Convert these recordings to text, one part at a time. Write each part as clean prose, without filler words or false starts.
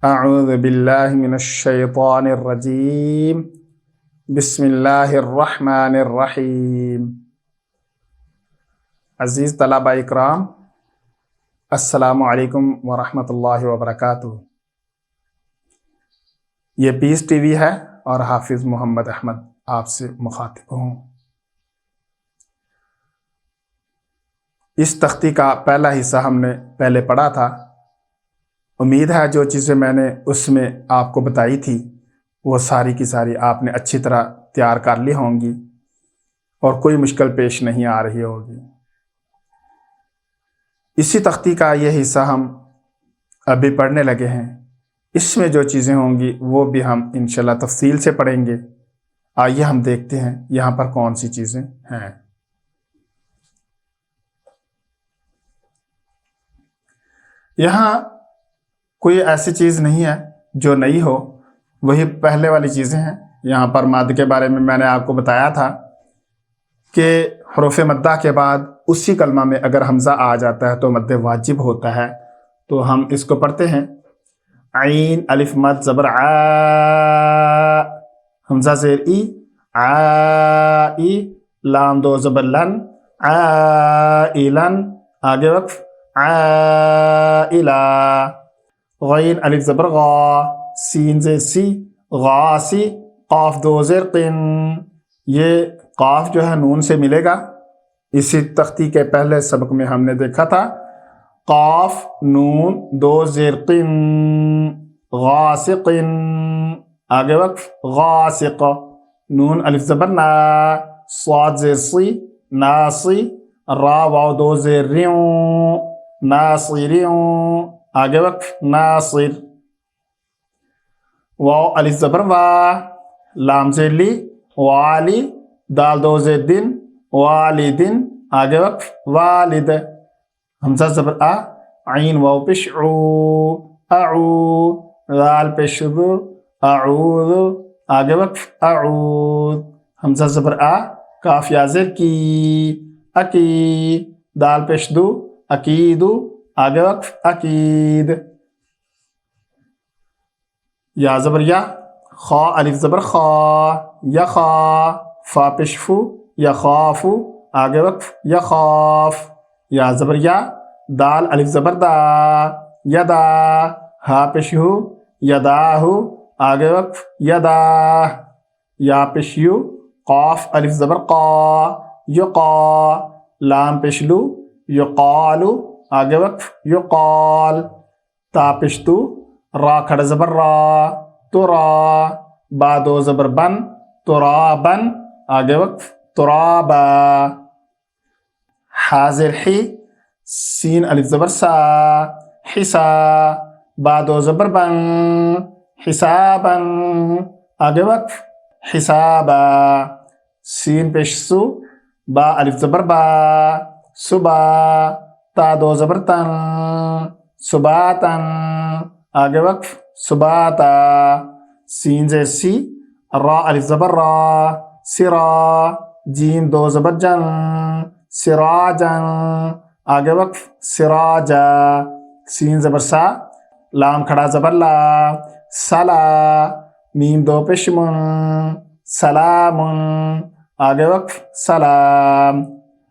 اعوذ باللہ من الشیطان الرجیم بسم اللہ الرحمن الرحیم۔ عزیز طلبہ اکرام، السلام علیکم ورحمۃ اللہ وبرکاتہ۔ یہ پیس ٹی وی ہے اور حافظ محمد احمد آپ سے مخاطب ہوں۔ اس تختی کا پہلا حصہ ہم نے پہلے پڑھا تھا۔ امید ہے جو چیزیں میں نے اس میں آپ کو بتائی تھی وہ ساری کی ساری آپ نے اچھی طرح تیار کر لی ہوں گی اور کوئی مشکل پیش نہیں آ رہی ہوگی۔ اسی تختی کا یہ حصہ ہم ابھی پڑھنے لگے ہیں۔ اس میں جو چیزیں ہوں گی وہ بھی ہم انشاءاللہ تفصیل سے پڑھیں گے۔ آئیے ہم دیکھتے ہیں یہاں پر کون سی چیزیں ہیں۔ یہاں کوئی ایسی چیز نہیں ہے جو نئی ہو، وہی پہلے والی چیزیں ہیں۔ یہاں پر مد کے بارے میں نے آپ کو بتایا تھا کہ حروف مدہ کے بعد اسی کلمہ میں اگر حمزہ آ جاتا ہے تو مد واجب ہوتا ہے۔ تو ہم اس کو پڑھتے ہیں۔ عین الف مد زبر ع، حمزہ زیر ای، ای، لام دو زبر لن، عائلن، آگے وقف، عائلہ، غین الف زبر غا، سین زیر سی، غاسی، قاف دو زیر قن۔ یہ قاف جو ہے نون سے ملے گا۔ اسی تختی کے پہلے سبق میں ہم نے دیکھا تھا قاف نون دو زیر قن، غاسقن، آگے وقف، غاسق، نون الف زبر نا، صاد زیر سی، ناسی، را واو دو زیر ریوں، ناصریوں، آگے وقف، ناصر، واو الف زبر وا، لام زیر لی، والی، دال دو زیر دن، والدن، آگے وقف، والد، حمزہ زبر آ، عین واو پیش عو، اعو، دال پیش دو، اعوذ، آگے وقف، اعوذ، حمزہ زبر آ، کاف یا زیر کی، اکی، دال پیش دو، اکیدو، آگے وقف، اکید، یا زبر یا، خا الف زبر خا، یخا، فا پیش فو، یخافو، آگے وقف، یخاف، یا زبر یا، دال الف زبر دا، یدا، ہا پیش ہو، یداہو، آگے وقف، یدا، یا پیش یو، قاف الف زبر قا، یقا، لام پیش لو، یقالو، آگے وقف، یقال، تا پیش تو، را کھڑا زبر را، ترا، با دو زبر بن، ترابن، آگے وقف، ترابا، حاضر حی، سین الف زبر سا، حسا، با دو زبر بن، حسابن، آگے وقف، حسابا، سین پیش سو، با الف زبر با، صبا، تا دو زبر تن، صباتن، آگے وقف، صباتا، سین زیر سی، را الف زبر را، سرا، جیم دو زبر جن، سراجن، آگے وقف، سراجا، سین زبر سا، لام کھڑا زبر لا، سلا، میم دو پیش من، سلامن، آگے وقف، سلام،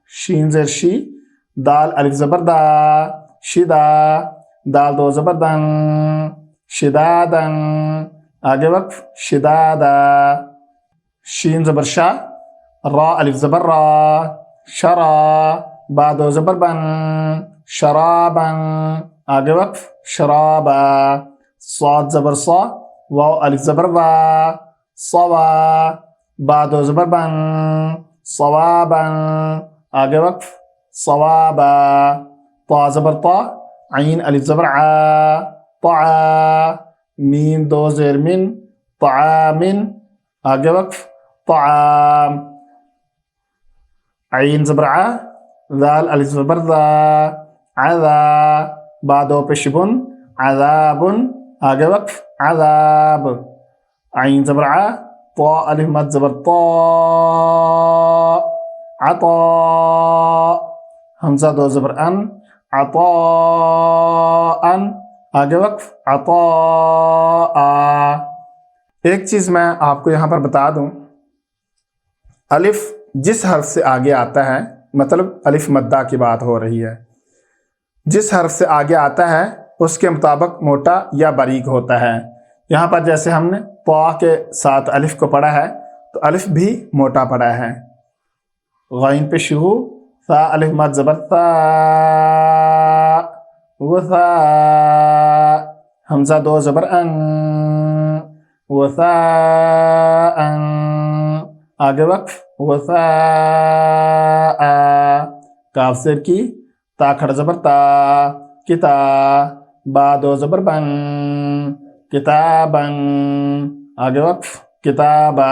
شین زیر شی، دال الف زبر دا، شدا، دال دو زبر دن، شدادن، آگے وقف، شدادا، شین زبر شا، را الف زبر را، شرا، با دو زبر بن، شرابن، آگے وقف، شرابا، صاد زبر صا، واو الف زبر وا، صوا، با دو زبر بن، صوابن، آگے وقف، صوابا، طا زبر طا، عین الف زبر عا، طعا، میم دو زیر من، طعامن، آگے وقف، طعام، عین زبر ع، ذال الف زبر ذا، عذا، با دو پیش بن، عذابن، آگے وقف، عذاب، عین زبر ع، طا الف مد زبر طا، عطا، حمزہ دو زبر ان، عطاءن، आगे वक्फ अता। एक चीज़ मैं आपको यहाँ पर बता दूँ, अलिफ जिस हर्फ से आगे आता है, मतलब अलिफ मद्दा की बात हो रही है, जिस हर्फ से आगे आता है उसके मुताबिक मोटा या बारीक होता है। यहाँ पर जैसे हमने पा के साथ अलिफ को पढ़ा है तो अलिफ भी मोटा पढ़ा है। गैन पे शुरू, सा अलिफ मद ज़बर सा, वो सा, हमजा दो ज़बर अन, वो सा अन, आगे वक्फ वो सा, काफ सिर की, ता खड़ा ज़बर ता, किता, बा दो ज़बर बन, किताबन, आगे वक्फ किताबा,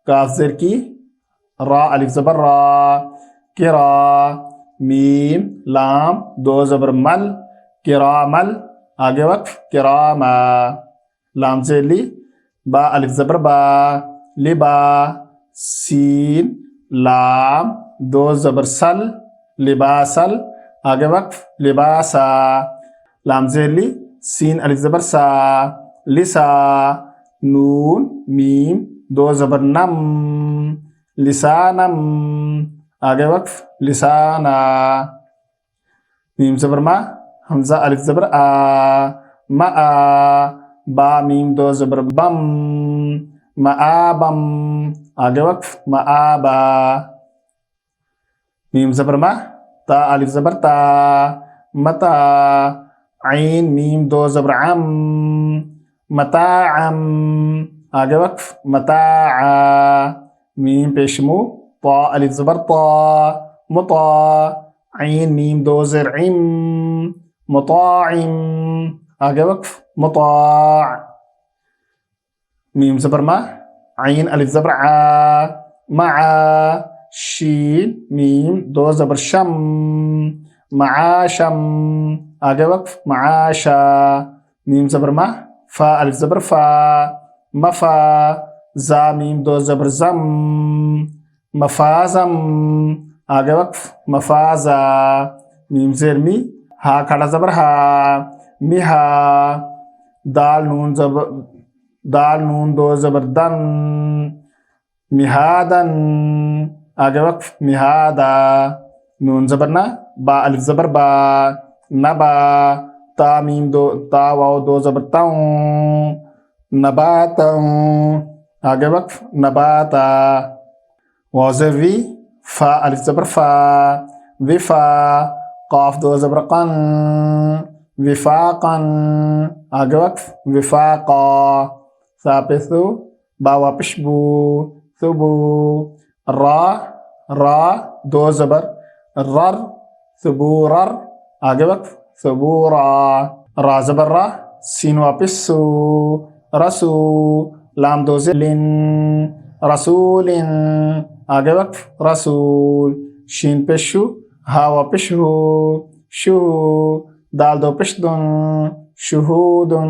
काफ सिर की, रा अलिफ ज़बर रा, किरा, मीम लाम दो ज़बर मल, किरामल, आगे वक्फ किरामा, लाम से ली, बा अलिफ ज़बर बा, लिबा, सीन लाम दो ज़बर सल, लिबासल, आगे वक्फ लिबासा, लाम से ली, सीन अलिफ ज़बर सा, लिसा, नून मीम दो ज़बर नम, लिसानम, आगे वक्फ लिसाना, मीम ज़बर मा, हमजा अलिफ ज़बर आ, मा आ, बा मीम दो ज़बर बम, माआबम, आगे वक्फ माआबा, मीम ज़बर मा, ता अलिफ ज़बर ता, मता, आइन मीम दो ज़बर अम, मताअम, आगे वक्फ मताआ, मीम पेशमू, ता अलिफ ज़बर ता, मुता, आइन मीम दो ज़र इम, मुताइम, आगे वक्फ मुताअ, मीम ज़बर मा, आइन अलिफ ज़बर आ, मआ, शीन मीम दो ज़बर शम, मआशम, आगे वक्फ मआशा, मीम ज़बर मा, फा अलिफ ज़बर फा, मफा, जा मीम दो ज़बर ज़म, मफाज़म, आगे वक्फ मफाज़ा, मीम ज़ेर मी, हा खड़ा ज़बर हा, मिहा, दाल नून दो ज़बर दन, मिहादन, आगे वक्फ मिहादा, नून ज़बर ना, बा अलिफ ज़बर बा, नबा, ता मीम दो, ता वाव दो ज़बर ताऊं, नबाताऊं, आगे वक्फ नबाता, वाव ज़ेर वी, फा अलिफ ज़बर फा, विफा, काफ दो ज़बर कन, विफाकन, आगे वक्फ विफाका, सा पे सु, बा वापिश बू, सुबू, रा दो ज़बर रर, सुबूरर, आगे वक्फ सुबूरा, रा ज़बर रा, सीन वापिस सू, रसू, लाम दो ज़ेर लिन, रसूलिन, आगे वक्फ रसूल, शीन पे शु, हा वापिश हू, शुहू, दाल दो पिश दुन, शुहूदुन,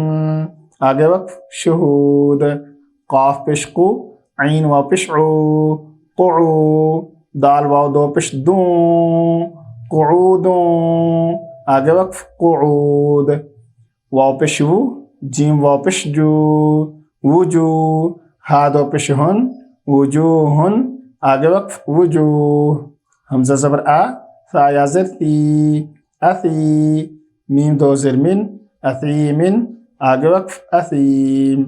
आगे वक्फ शुहूद, काफ पेश कू, आइन वापिश ऊ, कुऊ, दाल वाव दो पिश दूं, कुऊदूं, आगे वक्फ कुऊद, वाव पेश वू, जीम वाव पेश जू, वुजू, हा दो पेश हुन, वुजूहुन, आगे वक्फ वुजूह, हमजा ज़बर आ, सा या ज़ेर ती, अथी, मीम दो ज़ेर मिन, अथीमिन, आगे वक्फ अथीम,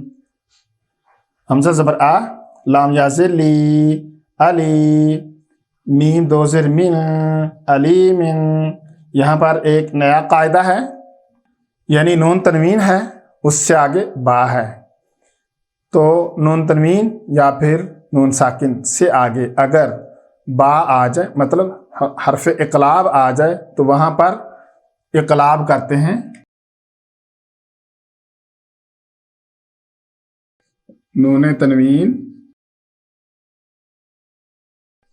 हमजा ज़बर आ, लाम या ज़ेर ली, अली, मीम दो ज़ेर मिन, अलीमिन। यहाँ पर एक नया कायदा है, यानी नून तनवीन है उससे आगे बा है, तो नून तनवीन या फिर नून साकिन से आगे अगर बा आ जाए, मतलब हरफ इक़लाब आ जाए, तो वहाँ पर इक़लाब करते हैं, नून तनवीन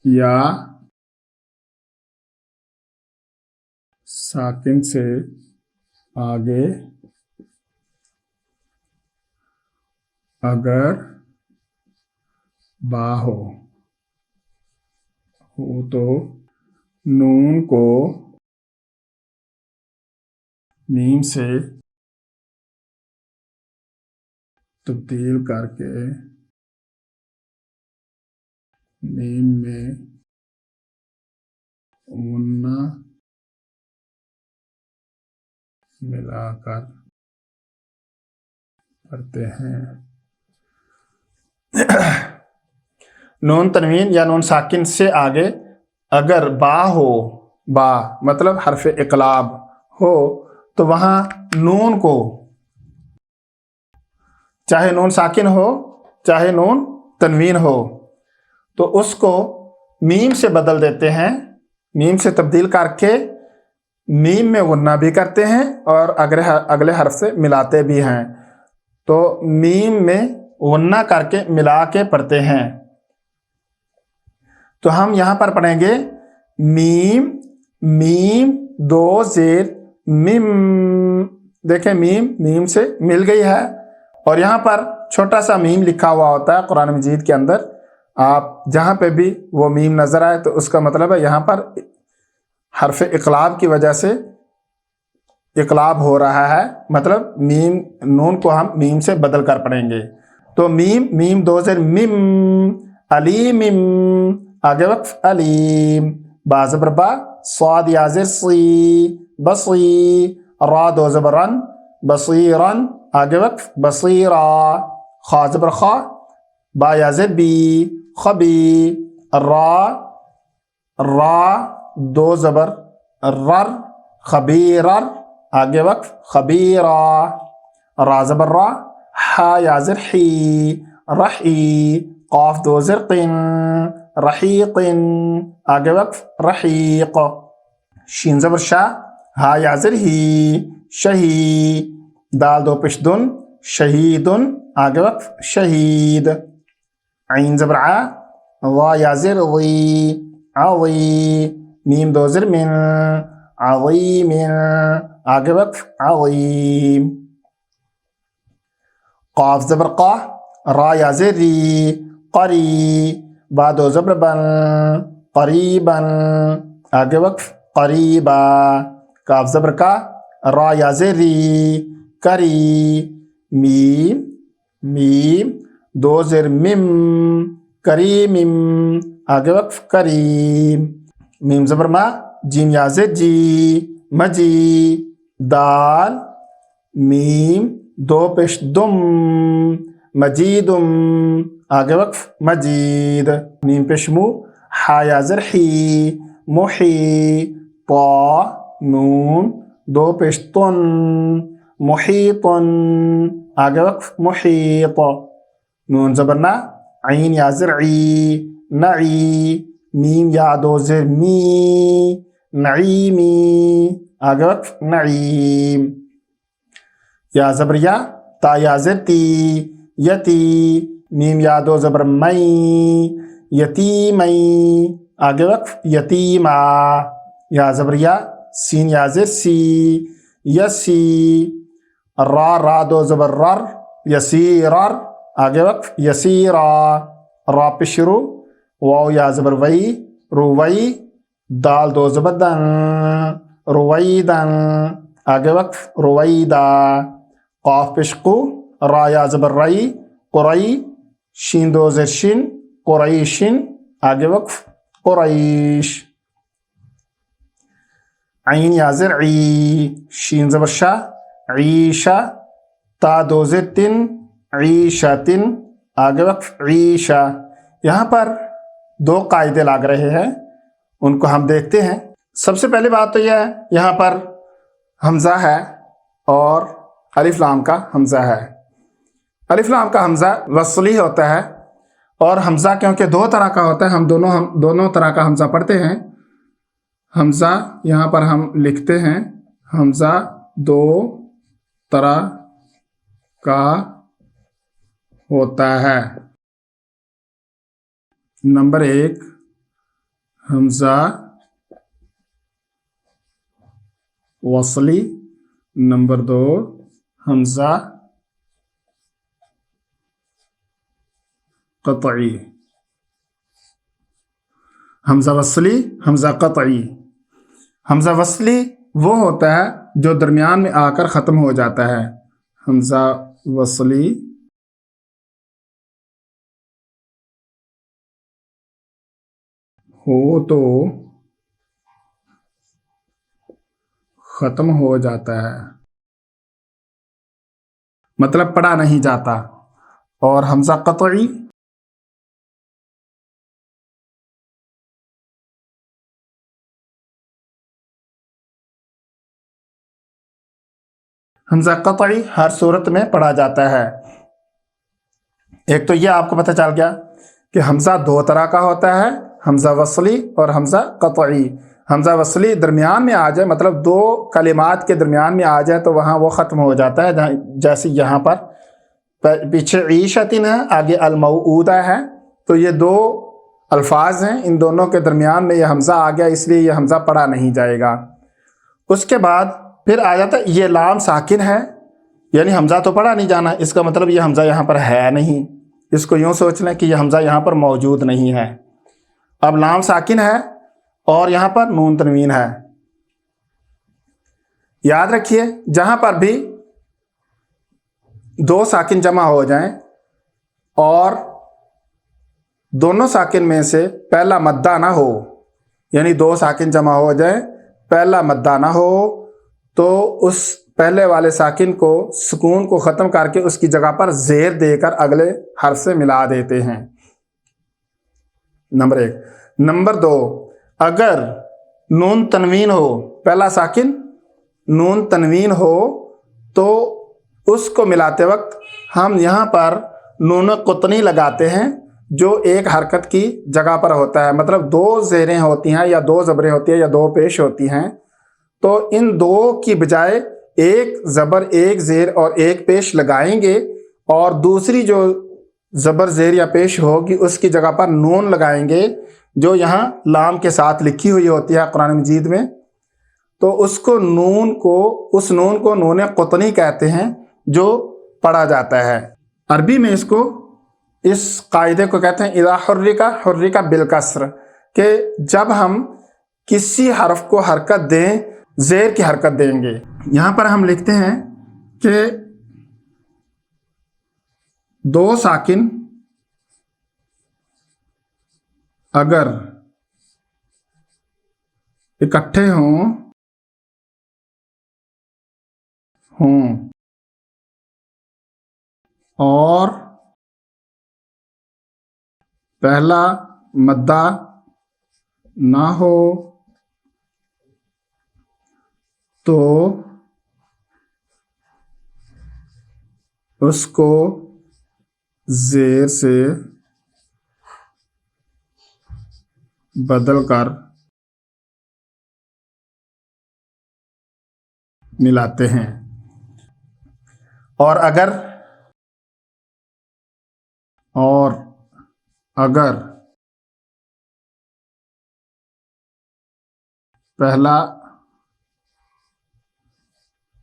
या साकिन से आगे अगर बा हो तो नून को मीम से تبدیل کر کے میم میں غنہ ملا کر پڑھتے ہیں۔ نون تنوین یا نون ساکن سے آگے اگر با ہو، با مطلب حرف اقلاب ہو، تو وہاں نون کو چاہے نون ساکن ہو چاہے نون تنوین ہو تو اس کو میم سے بدل دیتے ہیں، میم سے تبدیل کر کے میم میں غنہ بھی کرتے ہیں اور اگلے حرف سے ملاتے بھی ہیں، تو میم میں غنہ کر کے ملا کے پڑھتے ہیں۔ تو ہم یہاں پر پڑھیں گے میم میم دو زیر میم، دیکھیں میم سے مل گئی ہے، اور یہاں پر چھوٹا سا میم لکھا ہوا ہوتا ہے قرآن مجید کے اندر، آپ جہاں پہ بھی وہ میم نظر آئے تو اس کا مطلب ہے یہاں پر حرف اقلاب کی وجہ سے اقلاب ہو رہا ہے، مطلب نون کو ہم میم سے بدل کر پڑھیں گے۔ تو میم دو زیر میم، علیم آگے وقف علیم، با زبر با، صاد یا زیر صی بصی، را دو زبر رن بصیرن آگے وقف بصیرا، خا زبر خا، با یا زیر بی خبی، را دو زبر رر خبیرر آگے وقف خبیرا، را زبر را، حا یا زر حی رحی، قاف دو زر قن رحیق آگے وقف رحیق، شین زبر شا، ہا یا زر ہی شہی، دال دو پیش دن شہیدن آگے وقف شہید، عین زبر ع، وا یا زر ضی عضی، میم دو زر من عظیم آگے وقف عظیم، قاف زبر قا، را یا زر ری قری، با دو زبر بن قریبا آگے وقف قریبا، کاف زبر کا، را یا زر ری کری، میم دو زر مم کریم آگے وقف کریم، میم زبر ما، جیم یا زر جی مجی، دال میم دو پیش دم مجیدم آگے وقف مجید، میم پیش مو، حا یا زر حی محی، طا نون دو پیش طن محیطن آگے وقف محیط، نون زبر نا، عین یا زر عی نعی، میم یا دو زر می نعیمی آگے وقف نعیم، یا زبر یا، تا یا زر تی یتی، میم یا دو زبر مئی یتیمی آگے وقف یتیما، یا زبر یا، سین یا زر سی یسی، را دو زبر رر یسیرر آگے وقف یسیرا، را پیش رو، واو یا زبر وی روی، دال دو زبر دن رویدن آگے وقف رویدا، قاف پیش قو، را یا زبر رئی قرئی، شین دو زر شن قریشن آگے وقف قریش، عین یا زر عی، شین زبر شا عیشا، تا دو زر تن عیشتن آگے وقف عیشا۔ یہاں پر دو قاعدے لگ رہے ہیں، ان کو ہم دیکھتے ہیں۔ سب سے پہلی بات تو یہ ہے یہاں پر حمزہ ہے اور الف لام کا حمزہ ہے۔ الف لام کا حمزہ وصلی ہوتا ہے، اور حمزہ کیونکہ دو طرح کا ہوتا ہے، ہم دونوں طرح کا حمزہ پڑھتے ہیں۔ حمزہ یہاں پر ہم لکھتے ہیں، حمزہ دو طرح کا ہوتا ہے۔ نمبر 1 حمزہ وصلی، نمبر 2 حمزہ قطعی۔ حمزہ وصلی، حمزہ قطعی۔ حمزہ وصلی وہ ہوتا ہے جو درمیان میں آ کر ختم ہو جاتا ہے۔ حمزہ وصلی हो तो खत्म हो जाता है, मतलब पढ़ा नहीं जाता। और हमजा कतई, हमजा कतई हर सूरत में पढ़ा जाता है। एक तो ये आपको पता चल गया कि हमजा दो तरह का होता है, हमजा वसली और हमजा कतई। हमजा वसली दरमियान में आ जाए, मतलब दो कलिमात के दरमियान में आ जाए तो वहाँ वो ख़त्म हो जाता है। जैसे यहाँ पर पीछे ईशतिन है, आगे अलमऊदा है, तो ये दो अल्फाज हैं, इन दोनों के दरमियान में ये हमजा आ गया, इसलिए ये हमजा पढ़ा नहीं जाएगा। उसके बाद फिर आ जाता है ये लाम साकिन है, यानी हमजा तो पढ़ा नहीं जाना, इसका मतलब ये हमजा यहाँ पर है नहीं। इसको यूँ सोच लें कि ये हमजा यहाँ पर मौजूद नहीं है। अब लाम साकिन है और यहाँ पर नून तनवीन है। याद रखिए, जहाँ पर भी दो साकिन जमा हो जाएं और दोनों साकिन में से पहला मद्दा ना हो, यानी दो साकिन जमा हो जाए, पहला मद्दा ना हो, तो उस पहले वाले साकिन को सुकून को ख़त्म करके उसकी जगह पर ज़ेर देकर अगले हर्फ से मिला देते हैं। नंबर एक। नंबर दो, अगर नून तनवीन हो, पहला साकिन नून तनवीन हो, तो उसको मिलाते वक्त हम यहाँ पर नून कुतनी लगाते हैं, जो एक हरकत की जगह पर होता है। मतलब दो ज़ेरें होती हैं या दो ज़बरें होती हैं या दो पेश होती हैं, तो इन दो की बजाय एक ज़बर, एक ज़ेर और एक पेश लगाएंगे, और दूसरी जो ज़बर, ज़ेर या पेश होगी उसकी जगह पर नून लगाएंगे, जो यहाँ लाम के साथ लिखी हुई होती है कुरान मजीद में। तो उसको नून को, उस नून को नून कुतनी कहते हैं, जो पढ़ा जाता है। अरबी में इसको, इस कायदे को कहते हैं इज़ा हुर्रिका बिलकस्र, कि जब हम किसी हरफ को हरकत दें, ज़ेर की हरकत देंगे। यहाँ पर हम लिखते हैं कि दो साकिन अगर इकट्ठे हों और पहला मद्दा ना हो, तो उसको ज़ेर से बदल कर मिलाते हैं। और अगर पहला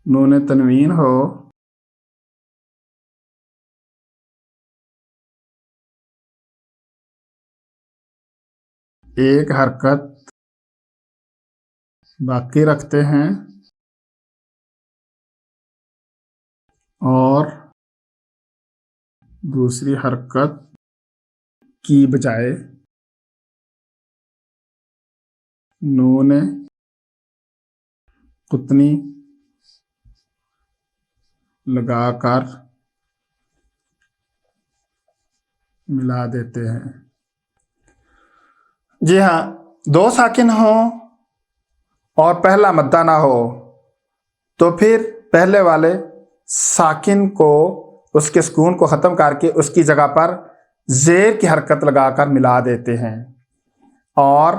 नून तनवीन हो, एक हरकत बाकी रखते हैं और दूसरी हरकत की बजाय नून कुतनी लगाकर मिला देते हैं। जी हाँ, दो साकिन हो और पहला मद्दा ना हो, तो फिर पहले वाले साकिन को, उसके सुकून को ख़त्म करके उसकी जगह पर ज़ेर की हरकत लगाकर मिला देते हैं। और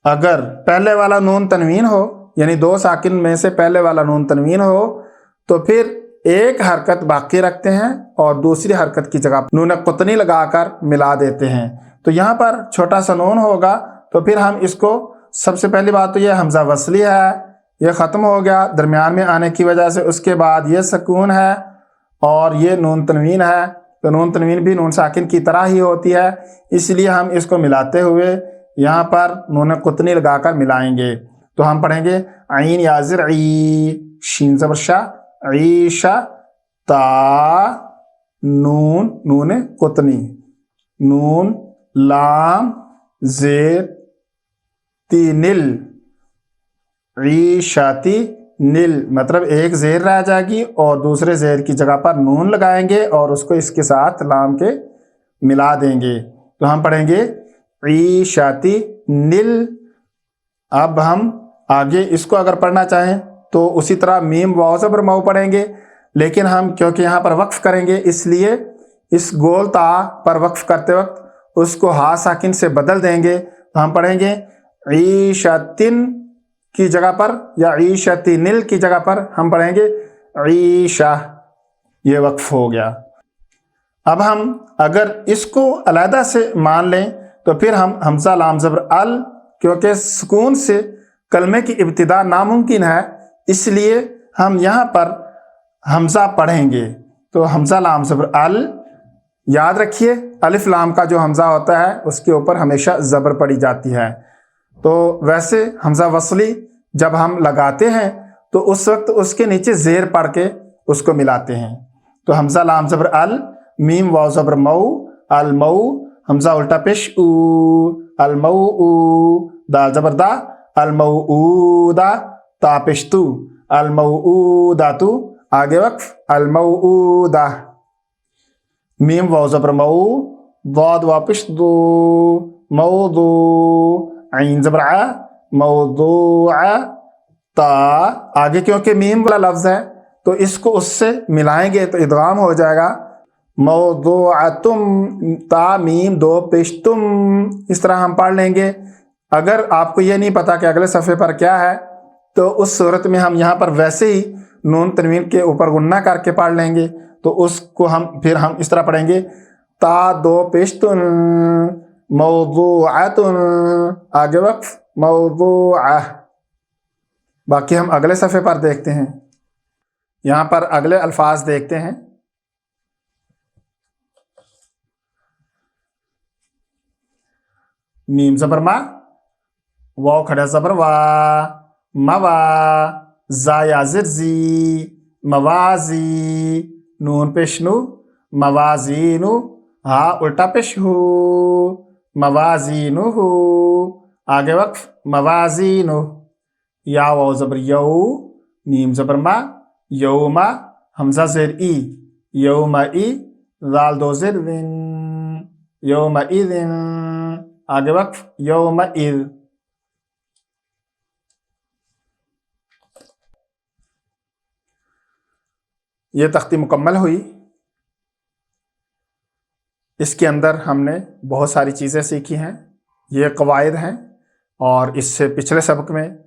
अगर पहले वाला नून तनवीन हो, यानी दो साकिन में से पहले वाला नून तनवीन हो, तो फिर एक हरकत बाकी रखते हैं और दूसरी हरकत की जगह नून कुतनी लगाकर मिला देते हैं। तो यहाँ पर छोटा सा नून होगा, तो फिर हम इसको, सबसे पहली बात तो ये हमजा वसली है, ये ख़त्म हो गया दरमियान में आने की वजह से। उसके बाद ये सुकून है और ये नून तनवीन है, तो नून तनवीन भी नून साकिन की तरह ही होती है, इसलिए हम इसको मिलाते हुए यहाँ पर नून कुतनी लगाकर मिलाएंगे। तो हम पढ़ेंगे आइन याजिर ई, शीन ज़बर शा, ईशा, ता, नून, नून कुतनी, नून, लाम, ज़ेर, नील, ईशाती नील मतलब एक जेर रह जाएगी और दूसरे जेर की जगह पर नून लगाएंगे और उसको इसके साथ लाम के मिला देंगे, तो हम पढ़ेंगे ईशाती नील। अब हम आगे इसको अगर पढ़ना चाहें तो उसी तरह मीम वाव ज़बर मऊ पढ़ेंगे, लेकिन हम क्योंकि यहाँ पर वक्फ करेंगे इसलिए इस गोल ता पर वक्फ करते वक्त उसको हा साकिन से बदल देंगे, तो हम पढ़ेंगे ईशतिन की जगह पर या ईशतिनिल की जगह पर हम पढ़ेंगे ईशा, ये वक्फ हो गया। अब हम अगर इसको अलहदा से मान लें तो फिर हम हमजा लाम ज़बर अल, क्योंकि सुकून से कलमे की इब्तिदा नामुमकिन है इसलिए हम यहाँ पर हमजा पढ़ेंगे, तो हमजा लाम ज़बर अल, याद रखिए अलिफ लाम का जो हमजा होता है उसके ऊपर हमेशा ज़बर पड़ी जाती है। तो वैसे हमजा वसली जब हम लगाते हैं तो उस वक्त उसके नीचे ज़ेर पढ़ के उसको मिलाते हैं, तो हमजा लाम ज़बर अल, मीम वाव ज़बर मऊ, अल मऊ, हमजा उल्टा पेश ऊ, अल मऊ ऊ, दाल ज़बर दा, अल मऊ ऊ दा, ता पेश तू, अल मऊ ऊ दा तू, आगे वक्फ अल मऊ ऊ दा, मीम वाव ज़बर मऊ, दाद वापिश दो, मौदू, ऐन ज़बर आ, मौदूआ, ता, आगे क्योंकि मीम वाला लफ्ज़ है तो इसको उससे मिलाएंगे तो इदगाम हो जाएगा मौदूअतुम, ता मीम दो पेश तुम, इस तरह हम पढ़ लेंगे। अगर आपको ये नहीं पता कि अगले सफ़े पर क्या है तो उस सूरत में हम यहाँ पर वैसे ही नून तनवीन के ऊपर गुन्ना करके पढ़ लेंगे, तो उसको फिर हम इस तरह पढ़ेंगे ता दो पेशतुन, मौदूअतुन, आगे वक्फ मौदूआ। बाकी हम अगले सफ़े पर देखते हैं। यहाँ पर अगले अल्फाज देखते हैं। मीम ज़बर मा, वाव खड़ा ज़बर वा, मवा, जा याजिर जी, मवाजी, नून पेश नु, मवाजीनु, हा उल्टा पेश हु, मवाजीनु हु, आगे वक्फ मवाजीनु, या वाव ज़बर यौ, मीम ज़बर मा, यौमा, हमजा ज़ेर ई, यौमा ई, दाल दो ज़ेर दिन, यौमा इदिन, आगे वक्फ यौमा इद। ये तख्ती मुकम्मल हुई। इसके अंदर हमने बहुत सारी चीज़ें सीखी हैं, ये कवायद हैं, और इससे पिछले सबक में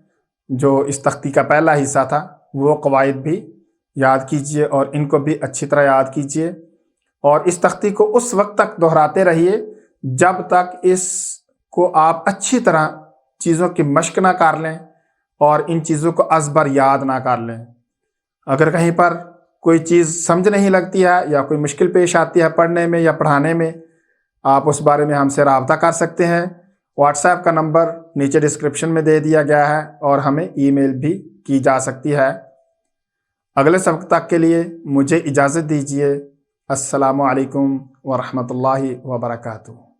जो इस तख्ती का पहला हिस्सा था वो कवायद भी याद कीजिए और इनको भी अच्छी तरह याद कीजिए, और इस तख्ती को उस वक्त तक दोहराते रहिए जब तक इसको आप अच्छी तरह चीज़ों की मश्क ना कर लें और इन चीज़ों को अज़बर याद ना कर लें। अगर कहीं पर कोई चीज़ समझ नहीं लगती है या कोई मुश्किल पेश आती है पढ़ने में या पढ़ाने में, आप उस बारे में हमसे राब्ता कर सकते हैं। व्हाट्सएप का नंबर नीचे डिस्क्रिप्शन में दे दिया गया है और हमें ईमेल भी की जा सकती है। अगले सबक तक के लिए मुझे इजाज़त दीजिए। अस्सलामु अलैकुम व रहमतुल्लाहि व बरकातुहू।